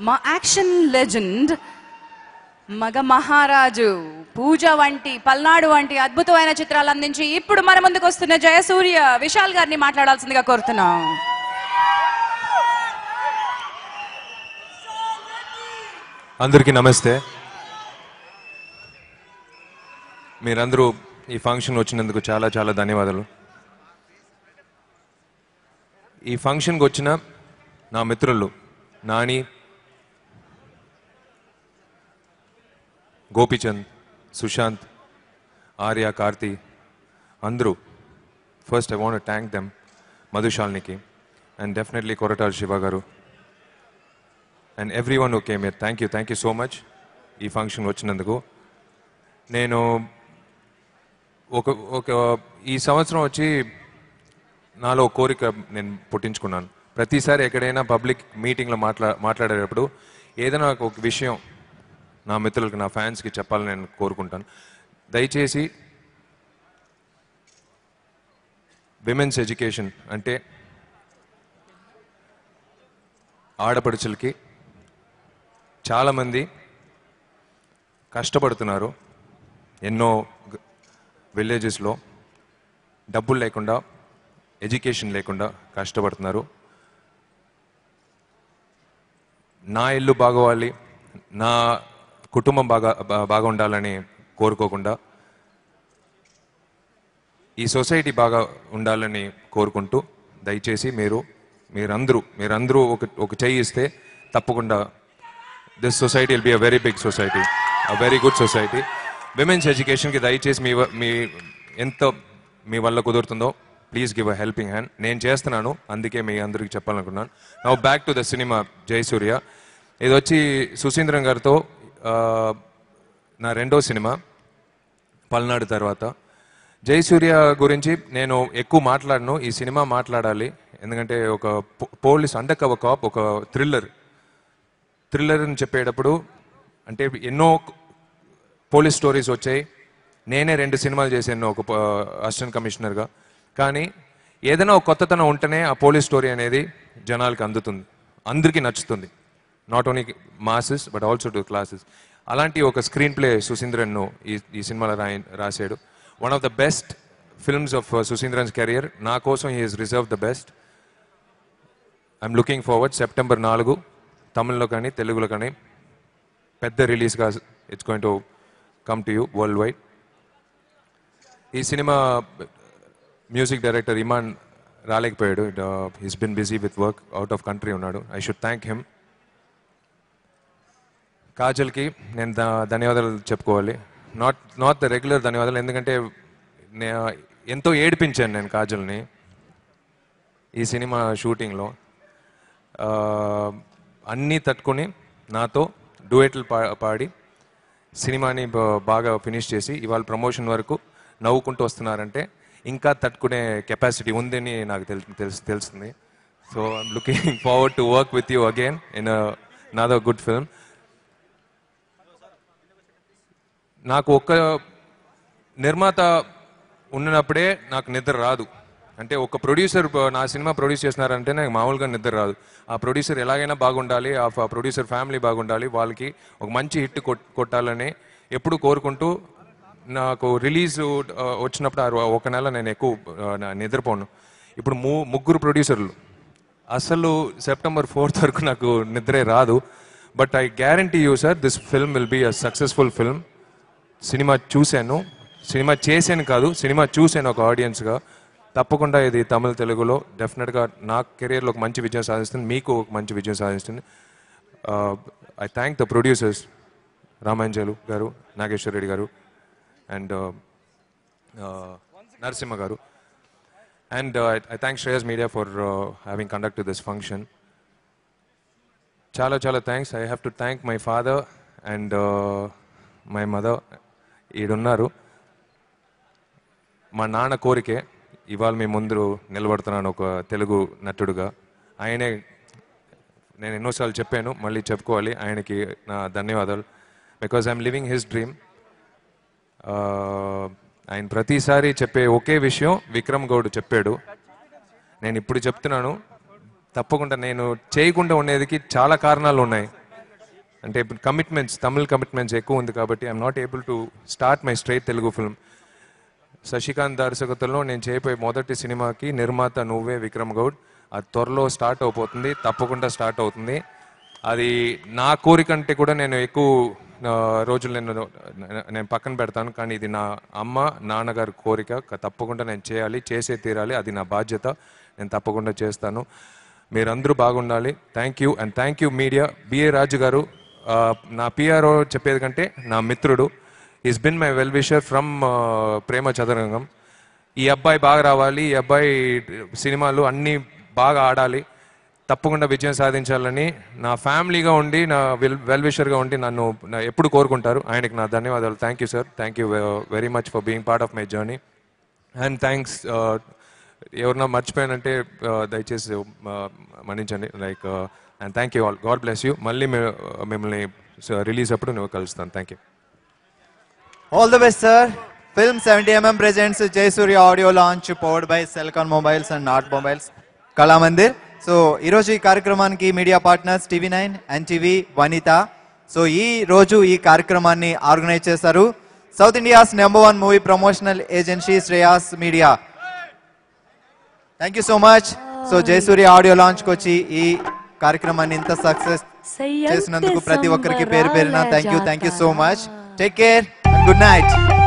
మా action legend మగ మహారాజు పూజ వంటి పల్నాడు వంటి అద్భుతమైన చిత్రాలు అందించి ఇప్పుడు మన ముందుకు వస్తున్న జయసూర్య విశాల్ గారిని మాట్లాడాల్సిందిగా కోరుతున్నాం. అందరికీ నమస్తే. మీరందరూ ఈ ఫంక్షన్ వచ్చినందుకు చాలా చాలా ధన్యవాదాలు. ఈ ఫంక్షన్కి వచ్చిన నా మిత్రులు నాని, గోపీచంద్, సుశాంత్, ఆర్య, కార్తి అందరూ, first I want thank them, మధుశాల్నికి and definitely Koratala Siva garu and everyone who came here. Thank you so much ఈ ఫంక్షన్ వచ్చినందుకు. నేను ఒక ఈ సంవత్సరం వచ్చి నాలో కోరిక నేను పుట్టించుకున్నాను. ప్రతిసారి ఎక్కడైనా పబ్లిక్ మీటింగ్లో మాట్లాడేటప్పుడు ఏదైనా ఒక విషయం నా మిత్రులకి, నా ఫ్యాన్స్కి చెప్పాలని నేను కోరుకుంటాను. దయచేసి విమెన్స్ ఎడ్యుకేషన్ అంటే ఆడపడుచులకి చాలామంది కష్టపడుతున్నారు. ఎన్నో విలేజెస్లో డబ్బులు లేకుండా, ఎడ్యుకేషన్ లేకుండా కష్టపడుతున్నారు. నా ఇల్లు బాగోవాలి, నా కుటుంబం బాగా ఉండాలని కోరుకోకుండా ఈ సొసైటీ బాగా ఉండాలని కోరుకుంటూ దయచేసి మీరందరూ ఒక చెయ్యి ఇస్తే తప్పకుండా this society will be a very big society, a very good society. Women's ఎడ్యుకేషన్కి దయచేసి ఎంత మీ వల్ల కుదురుతుందో please give a helping hand. నేను చేస్తున్నాను, అందుకే మీ అందరికీ చెప్పాలనుకున్నాను. Now back to the cinema Jayasurya. ఇది వచ్చి సుశీంద్రన్ గారితో నా రెండో సినిమా పల్నాడు తర్వాత. జయసూర్య గురించి నేను ఎక్కువ మాట్లాడను, ఈ సినిమా మాట్లాడాలి. ఎందుకంటే ఒక పోలీస్ అండర్ కవర్ కాప్, ఒక థ్రిల్లర్ అని చెప్పేటప్పుడు అంటే ఎన్నో పోలీస్ స్టోరీస్ వచ్చాయి. నేనే 2 సినిమాలు చేశాను ఒక అసిస్టెంట్ కమిషనర్గా. కానీ ఏదైనా ఒక కొత్తతనం ఉంటేనే ఆ పోలీస్ స్టోరీ అనేది జనాలకి అందుతుంది, అందరికీ నచ్చుతుంది. Not only masses but also to classes. అలాంటి ఒక స్క్రీన్ ప్లే సుశీంద్రన్ను ఈ సినిమాలో రాశాడు. One of the best films of Suseenthiran's career. నా కోసం he is reserve the best. I'm looking forward. September 4 తమిళ్లో కానీ తెలుగులో కానీ పెద్ద రిలీజ్గా it's going to come to you worldwide. ఈ సినిమా మ్యూజిక్ డైరెక్టర్ ఇమాన్ రాలేకపోయాడు. He's been busy with work, out of country ఉన్నాడు. I should thank him. కాజల్కి నేను ధన్యవాదాలు చెప్పుకోవాలి. నాట్ ద రెగ్యులర్ ధన్యవాదాలు, ఎందుకంటే ఎంతో ఏడిపించాను నేను కాజల్ని ఈ సినిమా షూటింగ్లో. అన్నీ తట్టుకొని నాతో డ్యూయెట్లు పాడి సినిమాని బాగా ఫినిష్ చేసి ఇవాళ ప్రమోషన్ వరకు నవ్వుకుంటూ వస్తున్నారంటే ఇంకా తట్టుకునే కెపాసిటీ ఉందని నాకు తెలుస్తుంది. So I'm looking forward to work with you again in another good film. నాకు ఒక్క నిర్మాత ఉన్నప్పుడే నాకు నిద్ర రాదు. అంటే ఒక ప్రొడ్యూసర్ నా సినిమా ప్రొడ్యూస్ చేస్తున్నారంటే నాకు మామూలుగా నిద్ర రాదు. ఆ ప్రొడ్యూసర్ ఎలాగైనా బాగుండాలి, ఆ ప్రొడ్యూసర్ ఫ్యామిలీ బాగుండాలి, వాళ్ళకి ఒక మంచి హిట్ కొట్టాలని ఎప్పుడు కోరుకుంటూ నాకు రిలీజ్ వచ్చినప్పుడు 1 నెల నేను ఎక్కువ నిద్రపోను. ఇప్పుడు 3 ప్రొడ్యూసర్లు, అసలు సెప్టెంబర్ 4 వరకు నాకు నిద్రే రాదు. But I guarantee you sir, this film will be a successful film. Cinema చూశాను, సినిమా చేశాను కాదు, సినిమా చూశాను ఒక ఆడియన్స్గా. తప్పకుండా ఇది తమిళ తెలుగులో డెఫినెట్గా నా కెరియర్లో ఒక మంచి విజయం సాధిస్తుంది, మీకు ఒక మంచి విజయం సాధిస్తుంది. I thank the producers Ramanjalu garu, Nageswara Reddy garu and Narasimha garu. And I thank Shreyas media for having conducted this function. చాలా చాలా thanks. I have to thank my father and my mother. ఈడున్నారు. మా నాన్న కోరికే ఇవాళ మీ ముందు నిలబడుతున్నాను ఒక తెలుగు నటుడుగా. ఆయనే, నేను ఎన్నోసార్లు చెప్పాను, మళ్ళీ చెప్పుకోవాలి, ఆయనకి నా ధన్యవాదాలు. Because I'm living his dream. ఆయన ప్రతిసారి చెప్పే ఒకే విషయం విక్రమ్ గౌడ్ చెప్పాడు, నేను ఇప్పుడు చెప్తున్నాను, తప్పకుండా నేను చేయకుండా ఉండేదికి చాలా కారణాలు ఉన్నాయి. అంటే ఇప్పుడు కమిట్మెంట్స్, తమిళ్ కమిట్మెంట్స్ ఎక్కువ ఉంది కాబట్టి I'm not able to start my straight Telugu film. Shashikanth దర్శకత్వంలో నేను చేయబోయే మొదటి సినిమాకి నిర్మాత నువ్వే విక్రమ్ గౌడ్. అది త్వరలో స్టార్ట్ అయిపోతుంది, తప్పకుండా స్టార్ట్ అవుతుంది. అది నా కోరిక కంటే కూడా నేను ఎక్కువ రోజులు నేను పక్కన పెడతాను. కానీ ఇది నా అమ్మ నాన్నగారి కోరిక, తప్పకుండా నేను చేయాలి, చేసే తీరాలి. అది నా బాధ్యత, నేను తప్పకుండా చేస్తాను. మీరందరూ బాగుండాలి. Thank you and thank you media. BA Raju garu నా పిఆర్ఓ చెప్పేది కంటే నా మిత్రుడు. Is been my well wisher from Prema Chadarangam. ఈ అబ్బాయి బాగా రావాలి, ఈ అబ్బాయి సినిమాలు అన్నీ బాగా ఆడాలి, తప్పకుండా విజయం సాధించాలని నా ఫ్యామిలీగా ఉండి, నా వెల్ విషర్గా ఉండి నన్ను ఎప్పుడు కోరుకుంటారు. ఆయనకి నా ధన్యవాదాలు. Thank you sir, thank you very much for being part of my journey. And thanks, ఎవరన్నా మర్చిపోయానంటే దయచేసి మన్నించండి. Like and thank you all. God bless you. మళ్ళీ మిమ్మల్ని రిలీజ్ అప్పుడు నేను కలుస్తాను. Thank you. All the best, sir. Film 70mm presents Jayasuriya audio launch powered by Cellcon Mobiles and Not Mobiles, Kalamandir. So, ఈరోజు ఈ కార్యక్రమానికి media partners TV9, NTV, Vanitha. So ఈ రోజు ఈ కార్యక్రమాన్ని ఆర్గనైజ్ చేశారు south India's #1 movie promotional agency Shreyas media. Thank you so much. So Jayasurya audio లాంచ్కి వచ్చి ఈ కార్యక్రమాన్ని ఇంత సక్సెస్ చేసినందుకు ప్రతి ఒక్కరికి పేరు పేరున thank you so much. Take care and good night.